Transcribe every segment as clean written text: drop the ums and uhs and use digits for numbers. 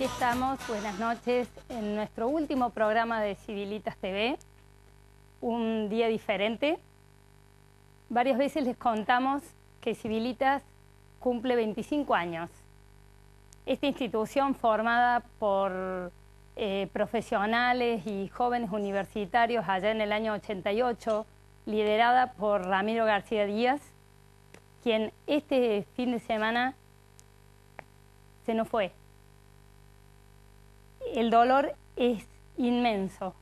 aquí estamos, buenas noches, en nuestro último programa de Civilitas TV, un día diferente. Varias veces les contamos que Civilitas cumple 25 años. Esta institución formada por profesionales y jóvenes universitarios allá en el año 88, liderada por Ramiro García Díaz, quien este fin de semana se nos fue. El dolor es inmenso.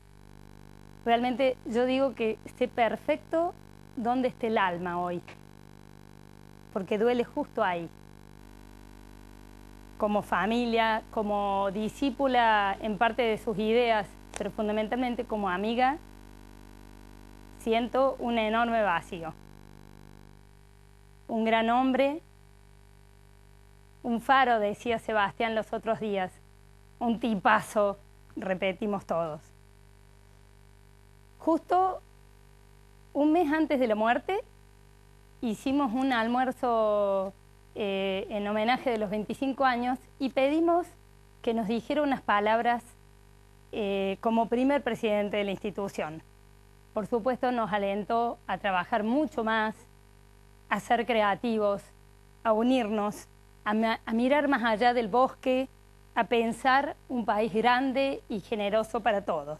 Realmente yo digo que sé perfecto dónde está el alma hoy, porque duele justo ahí. Como familia, como discípula en parte de sus ideas, pero fundamentalmente como amiga, siento un enorme vacío. Un gran hombre, un faro, decía Sebastián los otros días, un tipazo, repetimos todos. Justo un mes antes de la muerte hicimos un almuerzo en homenaje de los 25 años y pedimos que nos dijera unas palabras como primer presidente de la institución. Por supuesto nos alentó a trabajar mucho más, a ser creativos, a unirnos, a mirar más allá del bosque, a pensar un país grande y generoso para todos.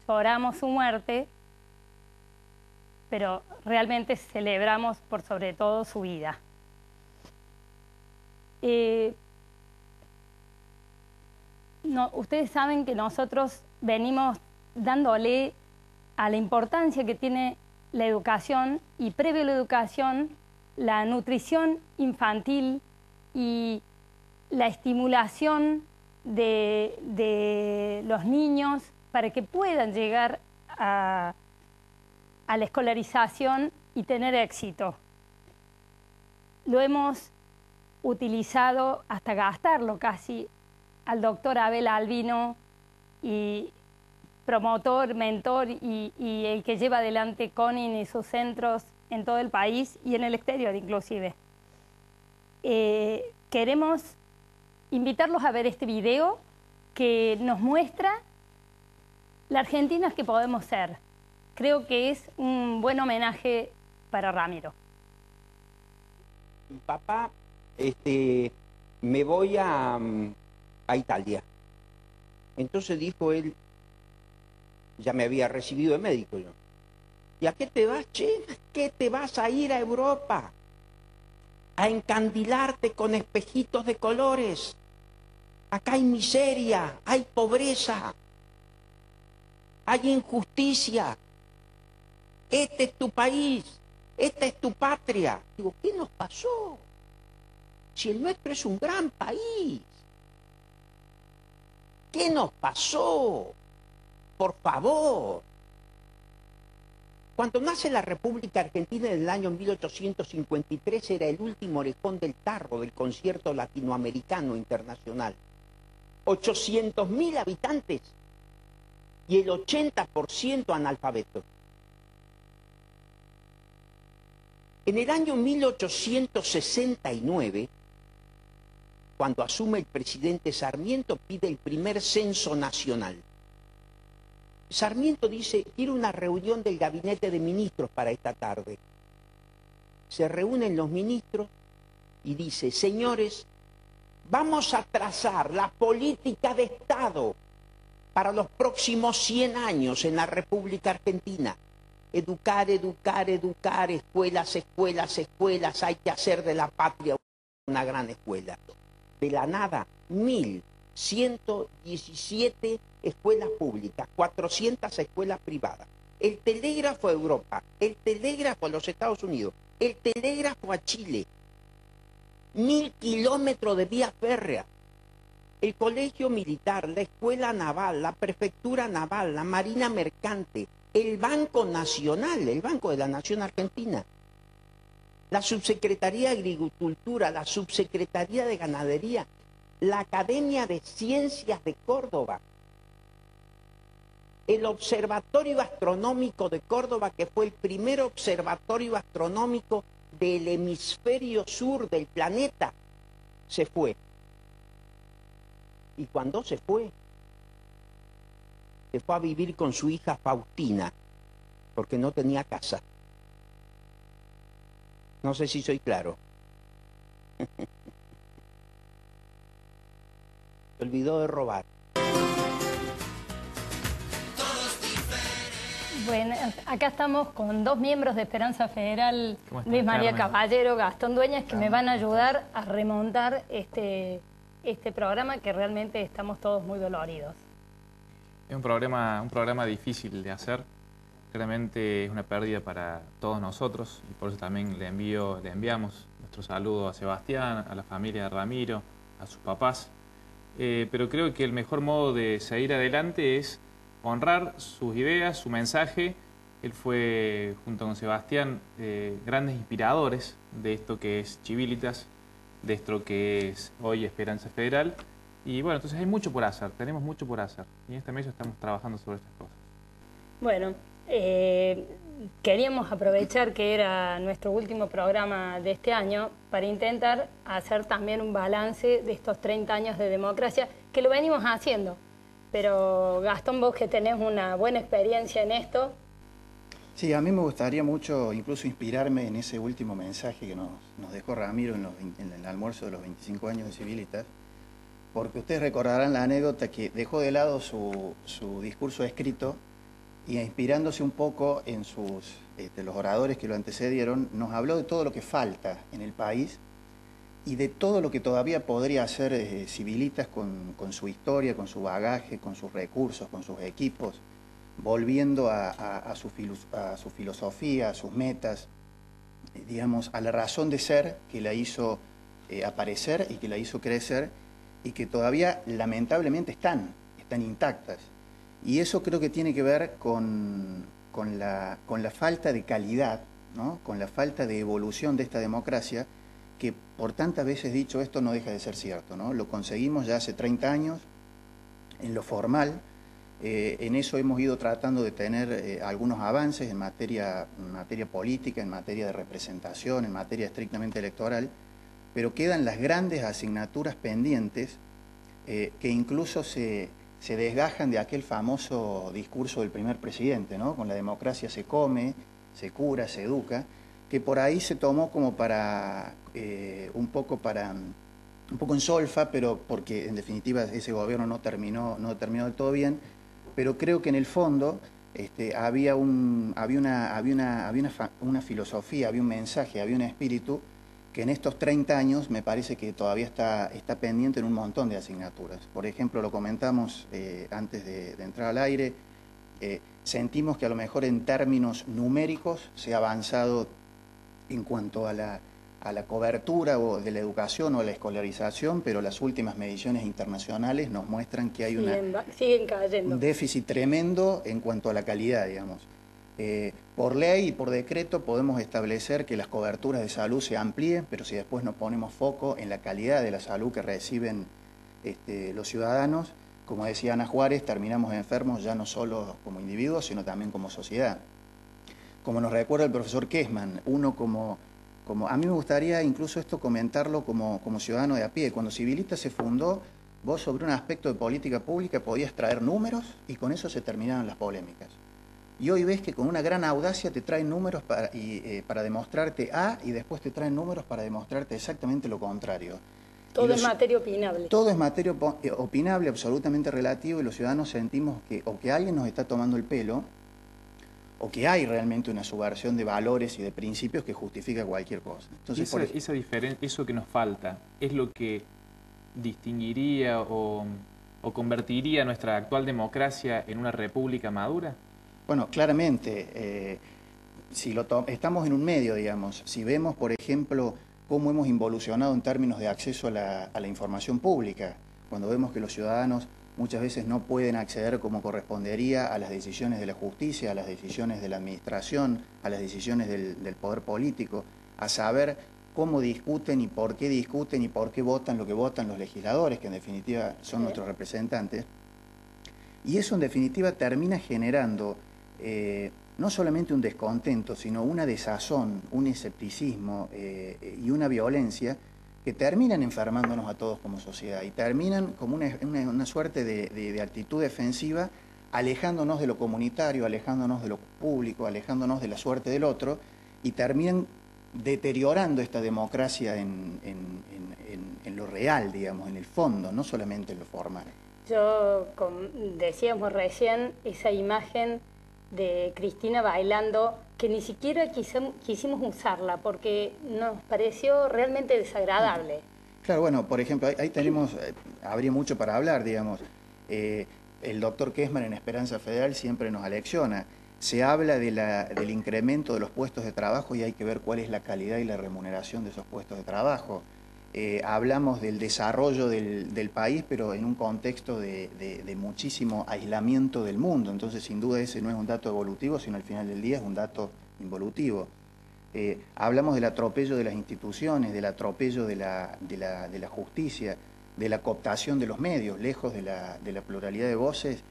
Lloramos su muerte, pero realmente celebramos por sobre todo su vida. Ustedes saben que nosotros venimos dándole a la importancia que tiene la educación y previo a la educación, la nutrición infantil y la estimulación de los niños para que puedan llegar a la escolarización y tener éxito. Lo hemos utilizado hasta gastarlo casi al doctor Abel Albino, y promotor, mentor y el que lleva adelante CONIN y sus centros en todo el país y en el exterior inclusive. Queremos invitarlos a ver este video que nos muestra la Argentina que podemos ser. Creo que es un buen homenaje para Ramiro. Papá, me voy a Italia. Entonces dijo él, ya me había recibido de médico yo. ¿Y a qué te vas, che? ¿Qué te vas a ir a Europa? A encandilarte con espejitos de colores. Acá hay miseria, hay pobreza, hay injusticia. Este es tu país, esta es tu patria. Digo, ¿qué nos pasó? Si el nuestro es un gran país. ¿Qué nos pasó? Por favor. Cuando nace la República Argentina en el año 1853 era el último orejón del tarro del concierto latinoamericano internacional. 800.000 habitantes y el 80% analfabetos. En el año 1869, cuando asume el presidente Sarmiento, pide el primer censo nacional. Sarmiento dice, quiero una reunión del gabinete de ministros para esta tarde. Se reúnen los ministros y dice, señores, vamos a trazar la política de Estado para los próximos 100 años en la República Argentina. Educar, educar, educar, escuelas, escuelas, escuelas, hay que hacer de la patria una gran escuela. De la nada, 1.117 escuelas públicas, 400 escuelas privadas. El telégrafo a Europa, el telégrafo a los Estados Unidos, el telégrafo a Chile. 1.000 kilómetros de vía férrea. El colegio militar, la escuela naval, la prefectura naval, la marina mercante, el Banco Nacional, el Banco de la Nación Argentina, la Subsecretaría de Agricultura, la Subsecretaría de Ganadería, la Academia de Ciencias de Córdoba, el Observatorio Astronómico de Córdoba, que fue el primer observatorio astronómico del hemisferio sur del planeta, se fue. Y cuando se fue a vivir con su hija Faustina, porque no tenía casa. No sé si soy claro. Se olvidó de robar. Bueno, acá estamos con dos miembros de Esperanza Federal, Luis María Carmen? Caballero, Gastón Dueñas, que me van a ayudar a remontar este programa que realmente estamos todos muy doloridos. Es un programa difícil de hacer. Claramente es una pérdida para todos nosotros y por eso también le enviamos nuestro saludo a Sebastián, a la familia de Ramiro, a sus papás. Pero creo que el mejor modo de seguir adelante es honrar sus ideas, su mensaje. Él fue, junto con Sebastián, grandes inspiradores de esto que es Civílitas, de esto que es hoy Esperanza Federal. Y bueno, entonces hay mucho por hacer, tenemos mucho por hacer. Y en esta mesa estamos trabajando sobre estas cosas. Bueno, queríamos aprovechar que era nuestro último programa de este año para intentar hacer también un balance de estos 30 años de democracia, que lo venimos haciendo. Pero Gastón, vos que tenés una buena experiencia en esto. Sí, a mí me gustaría mucho incluso inspirarme en ese último mensaje que nos dejó Ramiro en el almuerzo de los 25 años de Civílitas, porque ustedes recordarán la anécdota que dejó de lado su discurso escrito y inspirándose un poco en los oradores que lo antecedieron, nos habló de todo lo que falta en el país y de todo lo que todavía podría hacer Civílitas con su historia, con su bagaje, con sus recursos, con sus equipos, volviendo a su filosofía, a sus metas, digamos, a la razón de ser que la hizo aparecer y que la hizo crecer y que todavía lamentablemente están intactas. Y eso creo que tiene que ver con la falta de calidad, ¿no? Con la falta de evolución de esta democracia, que por tantas veces dicho esto no deja de ser cierto, ¿no? Lo conseguimos ya hace 30 años, en lo formal, en eso hemos ido tratando de tener algunos avances en materia política, en materia de representación, en materia estrictamente electoral, pero quedan las grandes asignaturas pendientes que incluso se desgajan de aquel famoso discurso del primer presidente, ¿no? Con la democracia se come, se cura, se educa, que por ahí se tomó como para un poco en solfa, pero porque en definitiva ese gobierno no terminó del todo bien, pero creo que en el fondo había una filosofía, había un mensaje, había un espíritu que en estos 30 años me parece que todavía está pendiente en un montón de asignaturas. Por ejemplo, lo comentamos antes de entrar al aire, sentimos que a lo mejor en términos numéricos se ha avanzado en cuanto a la cobertura o de la educación o la escolarización, pero las últimas mediciones internacionales nos muestran que hay siguen cayendo. Un déficit tremendo en cuanto a la calidad, digamos. Por ley y por decreto podemos establecer que las coberturas de salud se amplíen, pero si después no ponemos foco en la calidad de la salud que reciben los ciudadanos, como decía Ana Juárez, terminamos enfermos ya no solo como individuos, sino también como sociedad. Como nos recuerda el profesor Kessman, a mí me gustaría incluso esto comentarlo como ciudadano de a pie. Cuando Civílitas se fundó, vos sobre un aspecto de política pública podías traer números y con eso se terminaban las polémicas. Y hoy ves que con una gran audacia te traen números para demostrarte A y después te traen números para demostrarte exactamente lo contrario. Todo es materia opinable. Todo es materia opinable, absolutamente relativo, y los ciudadanos sentimos que alguien nos está tomando el pelo, o que hay realmente una subversión de valores y de principios que justifica cualquier cosa. Entonces, esa diferencia, eso que nos falta, es lo que distinguiría o convertiría nuestra actual democracia en una república madura. Bueno, claramente, estamos en un medio, digamos. Si vemos, por ejemplo, cómo hemos involucionado en términos de acceso a la información pública, cuando vemos que los ciudadanos muchas veces no pueden acceder como correspondería a las decisiones de la justicia, a las decisiones de la administración, a las decisiones del poder político, a saber cómo discuten y por qué votan lo que votan los legisladores, que en definitiva son nuestros representantes. Y eso en definitiva termina generando no solamente un descontento, sino una desazón, un escepticismo y una violencia que terminan enfermándonos a todos como sociedad y terminan como una suerte de actitud defensiva, alejándonos de lo comunitario, alejándonos de lo público, alejándonos de la suerte del otro, y terminan deteriorando esta democracia en lo real, digamos, en el fondo, no solamente en lo formal. Decíamos recién esa imagen de Cristina bailando, que ni siquiera quisimos usarla porque nos pareció realmente desagradable. Claro, bueno, por ejemplo, ahí tenemos, habría mucho para hablar, digamos. El doctor Kessman en Esperanza Federal siempre nos alecciona. Se habla del incremento de los puestos de trabajo y hay que ver cuál es la calidad y la remuneración de esos puestos de trabajo. Hablamos del desarrollo del país, pero en un contexto de muchísimo aislamiento del mundo. Entonces, sin duda, ese no es un dato evolutivo, sino al final del día es un dato involutivo. Hablamos del atropello de las instituciones, del atropello de la justicia, de la cooptación de los medios, lejos de la pluralidad de voces.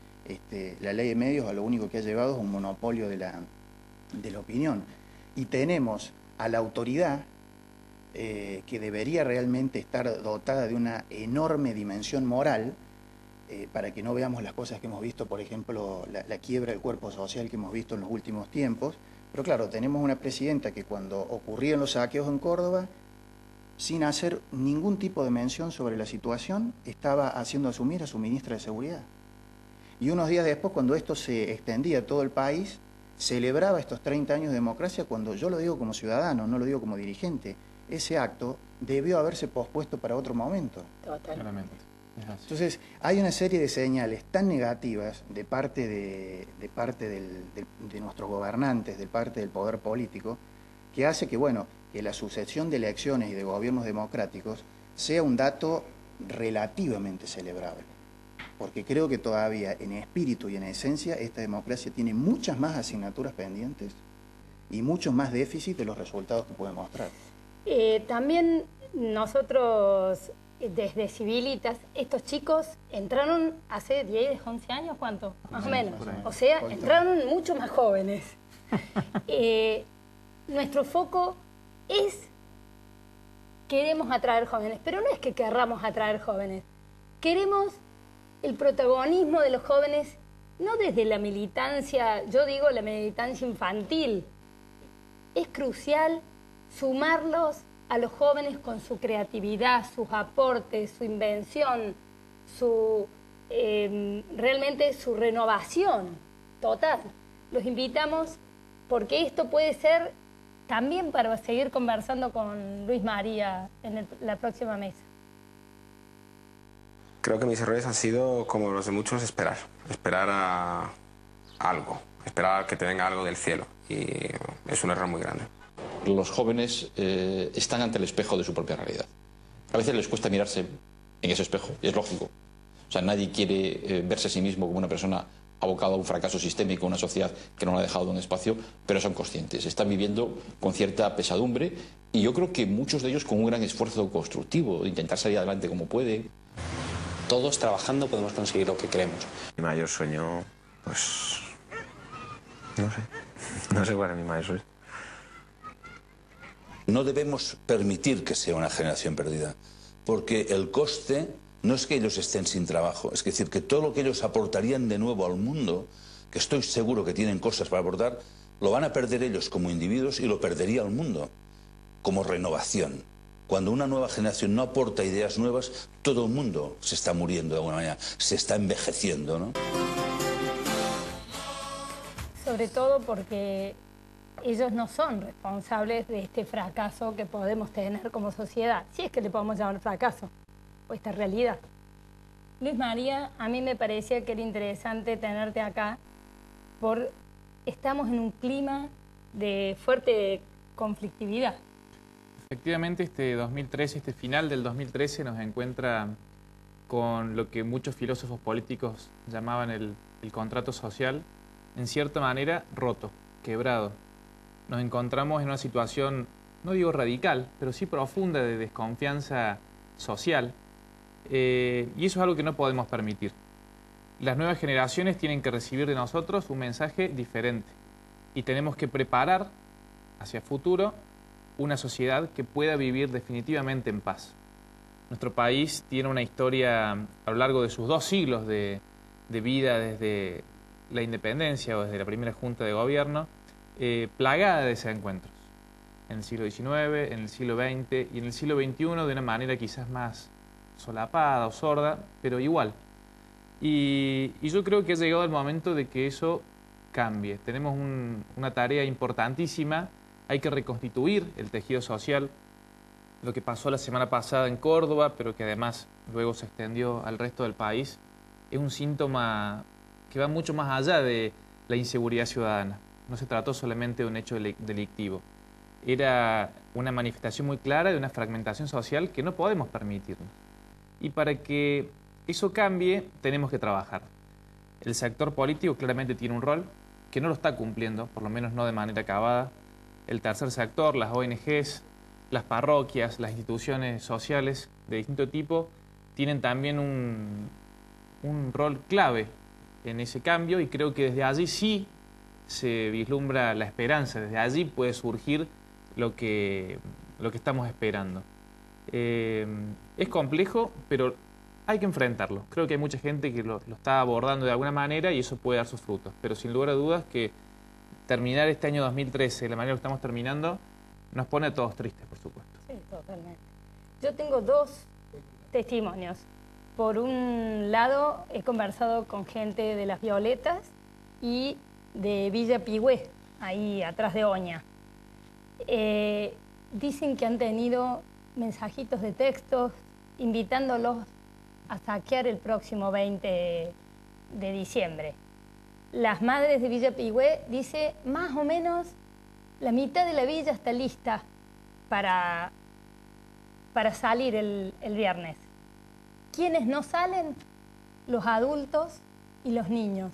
La ley de medios a lo único que ha llevado es un monopolio de la opinión. Y tenemos a la autoridad que debería realmente estar dotada de una enorme dimensión moral, para que no veamos las cosas que hemos visto, por ejemplo, la quiebra del cuerpo social que hemos visto en los últimos tiempos. Pero claro, tenemos una presidenta que cuando ocurrían los saqueos en Córdoba, sin hacer ningún tipo de mención sobre la situación, estaba haciendo asumir a su ministra de Seguridad. Y unos días después, cuando esto se extendía a todo el país, celebraba estos 30 años de democracia, cuando yo lo digo como ciudadano, no lo digo como dirigente. Ese acto debió haberse pospuesto para otro momento. Totalmente. Entonces, hay una serie de señales tan negativas de parte de nuestros gobernantes, de parte del poder político, que hace que, bueno, que la sucesión de elecciones y de gobiernos democráticos sea un dato relativamente celebrable. Porque creo que todavía en espíritu y en esencia esta democracia tiene muchas más asignaturas pendientes y muchos más déficits de los resultados que puede mostrar. También nosotros, desde Civilitas, estos chicos entraron hace 10, 11 años, ¿cuánto? Más o menos. O sea, entraron mucho más jóvenes. Nuestro foco es, queremos atraer jóvenes, pero no es que querramos atraer jóvenes. Queremos el protagonismo de los jóvenes, no desde la militancia, yo digo la militancia infantil. Es crucial sumarlos a los jóvenes con su creatividad, sus aportes, su invención, realmente su renovación total. Los invitamos porque esto puede ser también para seguir conversando con Luis María en la próxima mesa. Creo que mis errores han sido, como los de muchos, esperar a algo, esperar a que te venga algo del cielo, y es un error muy grande. Los jóvenes están ante el espejo de su propia realidad. A veces les cuesta mirarse en ese espejo, y es lógico. O sea, nadie quiere verse a sí mismo como una persona abocada a un fracaso sistémico, una sociedad que no le ha dejado un espacio, pero son conscientes, están viviendo con cierta pesadumbre, y yo creo que muchos de ellos con un gran esfuerzo constructivo, de intentar salir adelante como pueden. Todos trabajando podemos conseguir lo que queremos. Mi mayor sueño, pues, no sé cuál es mi mayor sueño. No debemos permitir que sea una generación perdida, porque el coste no es que ellos estén sin trabajo, es decir, que todo lo que ellos aportarían de nuevo al mundo, que estoy seguro que tienen cosas para aportar, lo van a perder ellos como individuos y lo perdería el mundo como renovación. Cuando una nueva generación no aporta ideas nuevas, todo el mundo se está muriendo de alguna manera, se está envejeciendo, ¿no? Sobre todo porque ellos no son responsables de este fracaso que podemos tener como sociedad, si es que le podemos llamar fracaso, o esta realidad. Luis María, a mí me parecía que era interesante tenerte acá, porque estamos en un clima de fuerte conflictividad. Efectivamente, este final del 2013 nos encuentra con lo que muchos filósofos políticos llamaban el contrato social, en cierta manera roto, quebrado. Nos encontramos en una situación, no digo radical, pero sí profunda de desconfianza social, y eso es algo que no podemos permitir. Las nuevas generaciones tienen que recibir de nosotros un mensaje diferente y tenemos que preparar hacia el futuro una sociedad que pueda vivir definitivamente en paz. Nuestro país tiene una historia a lo largo de sus 2 siglos de vida desde la independencia o desde la primera junta de gobierno, plagada de desencuentros. En el siglo XIX, en el siglo XX y en el siglo XXI de una manera quizás más solapada o sorda, pero igual. Y yo creo que ha llegado el momento de que eso cambie. Tenemos una tarea importantísima, hay que reconstituir el tejido social. Lo que pasó la semana pasada en Córdoba, pero que además luego se extendió al resto del país, es un síntoma que va mucho más allá de la inseguridad ciudadana. No se trató solamente de un hecho delictivo. Era una manifestación muy clara de una fragmentación social que no podemos permitirnos. Y para que eso cambie, tenemos que trabajar. El sector político claramente tiene un rol que no lo está cumpliendo, por lo menos no de manera acabada. El tercer sector, las ONGs, las parroquias, las instituciones sociales de distinto tipo, tienen también un rol clave en ese cambio, y creo que desde allí sí se vislumbra la esperanza, desde allí puede surgir lo que estamos esperando. Es complejo, pero hay que enfrentarlo. Creo que hay mucha gente que lo está abordando de alguna manera y eso puede dar sus frutos, pero sin lugar a dudas que terminar este año 2013 de la manera que estamos terminando nos pone a todos tristes, por supuesto. Sí, totalmente. Yo tengo 2 testimonios. Por un lado, he conversado con gente de Las Violetas y de Villa Pigüé, ahí atrás de Oña. Dicen que han tenido mensajitos de textos invitándolos a saquear el próximo 20 de diciembre. Las madres de Villa Pigüé dicen más o menos la mitad de la villa está lista para salir el viernes. ¿Quiénes no salen? Los adultos y los niños.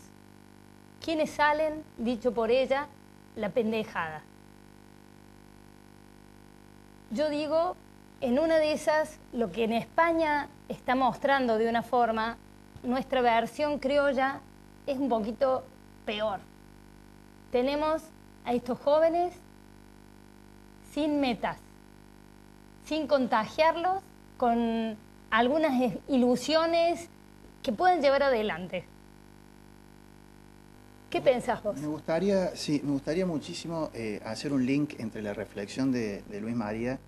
¿Quiénes salen? Dicho por ella, la pendejada. Yo digo, en una de esas, lo que en España está mostrando de una forma, nuestra versión criolla es un poquito peor. Tenemos a estos jóvenes sin metas, sin contagiarlos con algunas ilusiones que pueden llevar adelante. ¿Qué pensás vos? Me gustaría muchísimo hacer un link entre la reflexión de Luis María,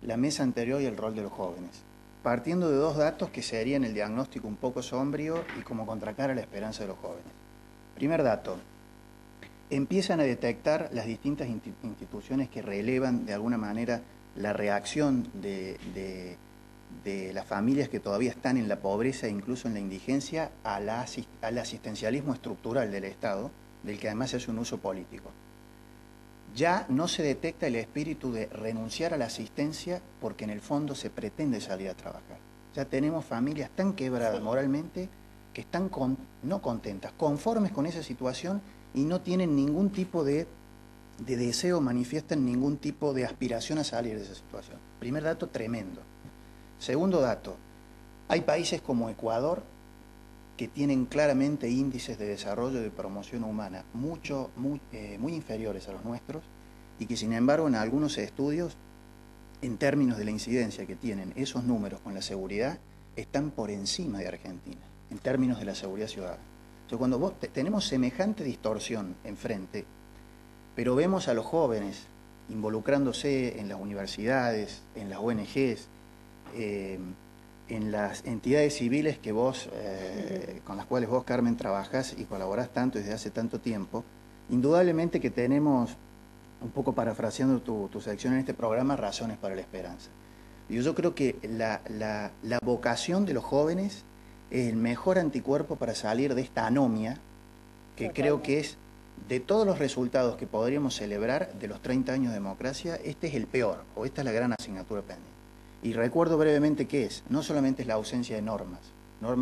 la mesa anterior y el rol de los jóvenes, partiendo de 2 datos que serían el diagnóstico un poco sombrío y como contracara la esperanza de los jóvenes. Primer dato, empiezan a detectar las distintas instituciones que relevan de alguna manera la reacción de las familias que todavía están en la pobreza e incluso en la indigencia al asistencialismo estructural del Estado, del que además se hace un uso político. Ya no se detecta el espíritu de renunciar a la asistencia porque en el fondo se pretende salir a trabajar. Ya tenemos familias tan quebradas moralmente que están no contentas, conformes con esa situación y no tienen ningún tipo de deseo, manifiestan ningún tipo de aspiración a salir de esa situación. Primer dato tremendo. Segundo dato, hay países como Ecuador que tienen claramente índices de desarrollo y de promoción humana muy inferiores a los nuestros y que sin embargo en algunos estudios, en términos de la incidencia que tienen esos números con la seguridad, están por encima de Argentina, en términos de la seguridad ciudadana. Entonces cuando tenemos semejante distorsión enfrente, pero vemos a los jóvenes involucrándose en las universidades, en las ONGs, en las entidades civiles que con las cuales vos, Carmen, trabajás y colaborás tanto desde hace tanto tiempo, indudablemente que tenemos, un poco parafraseando tu sección en este programa, razones para la esperanza. Yo creo que la vocación de los jóvenes es el mejor anticuerpo para salir de esta anomia, que creo que es, de todos los resultados que podríamos celebrar de los 30 años de democracia, este es el peor, o esta es la gran asignatura pendiente. Y recuerdo brevemente qué es. No solamente es la ausencia de normas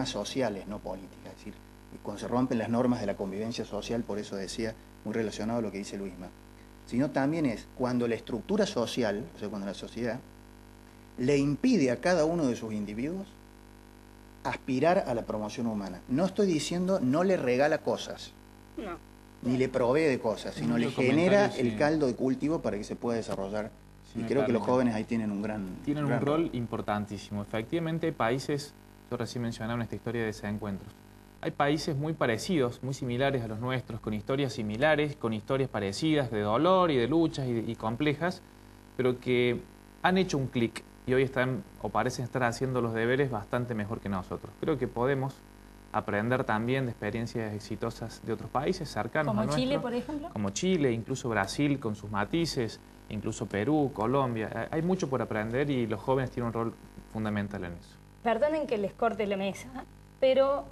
sociales, no políticas. Es decir, cuando se rompen las normas de la convivencia social, por eso decía, muy relacionado a lo que dice Luisma, sino también es cuando la estructura social, o sea, cuando la sociedad, le impide a cada uno de sus individuos aspirar a la promoción humana. No estoy diciendo no le regala cosas, ni le provee de cosas, sino le genera el caldo de cultivo para que se pueda desarrollar Si y me creo que los permiten. jóvenes ahí tienen un gran Rol importantísimo. Efectivamente hay países, yo recién mencionaba en esta historia de desencuentros, hay países muy parecidos, muy similares a los nuestros, con historias similares, con historias parecidas de dolor y de luchas y complejas, pero que han hecho un clic y hoy están o parecen estar haciendo los deberes bastante mejor que nosotros. Creo que podemos aprender también de experiencias exitosas de otros países cercanos a ¿Como nuestro, Chile, por ejemplo? como Chile, incluso Brasil con sus matices, incluso Perú, Colombia. Hay mucho por aprender y los jóvenes tienen un rol fundamental en eso. Perdonen que les corte la mesa, pero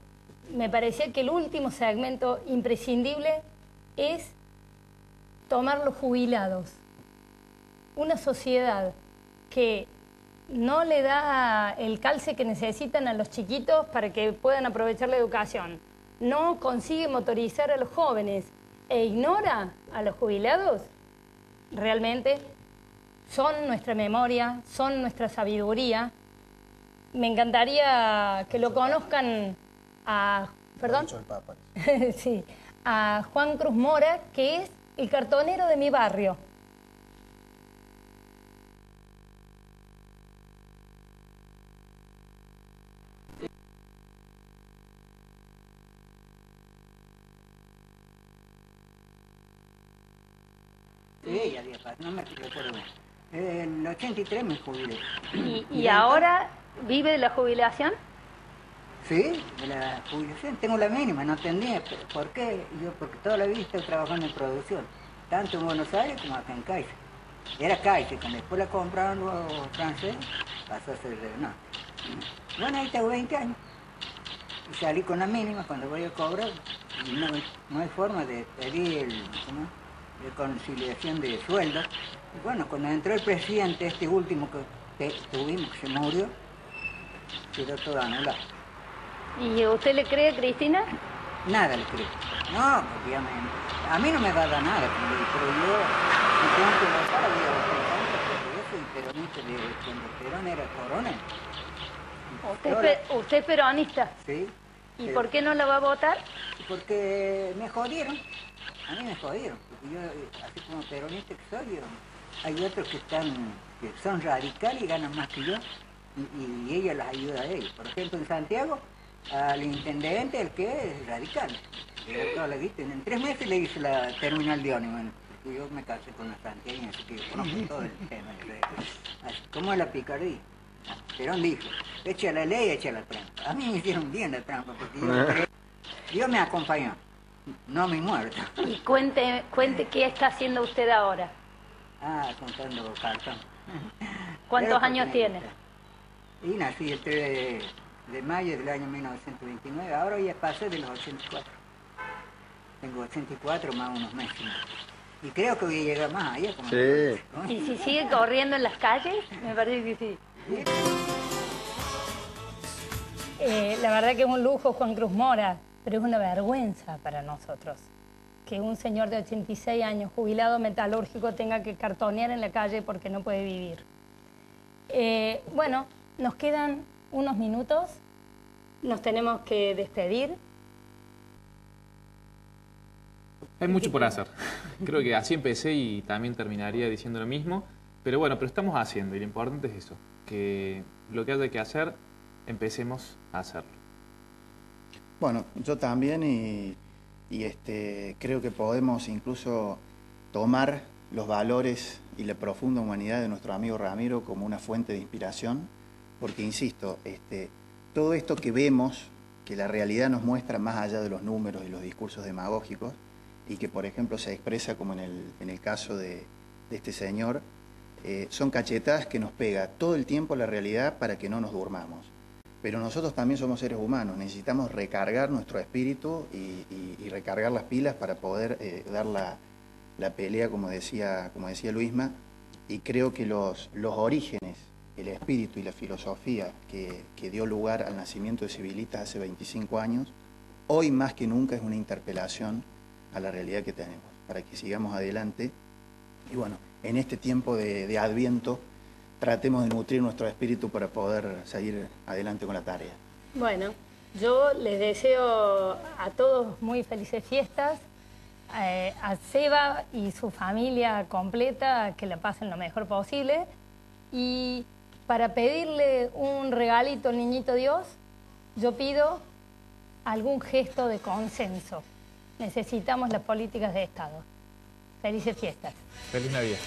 me parecía que el último segmento imprescindible es tomar los jubilados. Una sociedad que no le da el calce que necesitan a los chiquitos para que puedan aprovechar la educación, no consigue motorizar a los jóvenes e ignora a los jubilados, realmente son nuestra memoria, son nuestra sabiduría. Me encantaría que lo conozcan a, ¿perdón? Sí, a Juan Cruz Mora, que es el cartonero de mi barrio. Sí, ya no me recuerdo. En el 83 me jubilé. ¿Y ahora vive de la jubilación? Sí, de la jubilación. Tengo la mínima, no entendía. ¿Por qué? Porque toda la vida estoy trabajando en producción, tanto en Buenos Aires como acá en Kaiser. Era Kaiser, cuando después la compraron los franceses, pasó a ser Renault. Bueno, ahí tengo 20 años. Y salí con la mínima cuando voy a cobrar. Y no hay forma de pedir de conciliación de sueldo. Y bueno, cuando entró el presidente, este último que tuvimos, que se murió, quedó todo anulado. ¿Y usted le cree, Cristina? Nada le creo. No, porque a mí no me va a dar nada, pero yo, si tengo que votar, voy a votar porque yo soy peronista de cuando Perón era coronel. ¿Usted es peronista? Sí. ¿Y por qué no la va a votar? Porque me jodieron. A mí me jodieron. Porque yo, así como peronista que soy, hay otros que son radicales y ganan más que yo. Y ella las ayuda a ellos. Por ejemplo, en Santiago, al intendente, el que es radical. Toda la vista. En 3 meses le hice la terminal de ónibus. Porque yo me casé con una santiagueña, así que yo conozco todo el tema. ¿Cómo es la picardía? Perón dijo, echa la ley, echa la trampa. A mí me hicieron bien la trampa, porque Dios me acompañó, no me muerto. Y cuente qué está haciendo usted ahora. Contando cartón. ¿Cuántos años tiene? Y nací el 3 de mayo del año 1929, ahora ya pasé de los 84. Tengo 84 más unos meses. Y creo que voy a llegar más allá. Como ¿Y si sigue corriendo en las calles? Me parece que sí. La verdad que es un lujo Juan Cruz Mora, pero es una vergüenza para nosotros que un señor de 86 años, jubilado metalúrgico, tenga que cartonear en la calle porque no puede vivir. Bueno, nos quedan unos minutos, nos tenemos que despedir. Hay mucho por hacer. Creo que así empecé y también terminaría diciendo lo mismo. Pero bueno, pero estamos haciendo y lo importante es eso, que lo que haya que hacer, empecemos a hacerlo. Bueno, yo también y creo que podemos incluso tomar los valores y la profunda humanidad de nuestro amigo Ramiro como una fuente de inspiración, porque insisto, todo esto que vemos, que la realidad nos muestra más allá de los números y los discursos demagógicos, y que por ejemplo se expresa como en el caso de este señor, son cachetadas que nos pega todo el tiempo la realidad para que no nos durmamos. Pero nosotros también somos seres humanos, necesitamos recargar nuestro espíritu y recargar las pilas para poder dar la pelea, como decía Luisma, y creo que los orígenes, el espíritu y la filosofía que dio lugar al nacimiento de Civilitas hace 25 años, hoy más que nunca es una interpelación a la realidad que tenemos, para que sigamos adelante. Y bueno, en este tiempo de Adviento, tratemos de nutrir nuestro espíritu para poder seguir adelante con la tarea. Bueno, yo les deseo a todos muy felices fiestas, a Seba y su familia completa que la pasen lo mejor posible. Y para pedirle un regalito al Niñito Dios, yo pido algún gesto de consenso. Necesitamos las políticas de Estado. Felices fiestas. Feliz Navidad.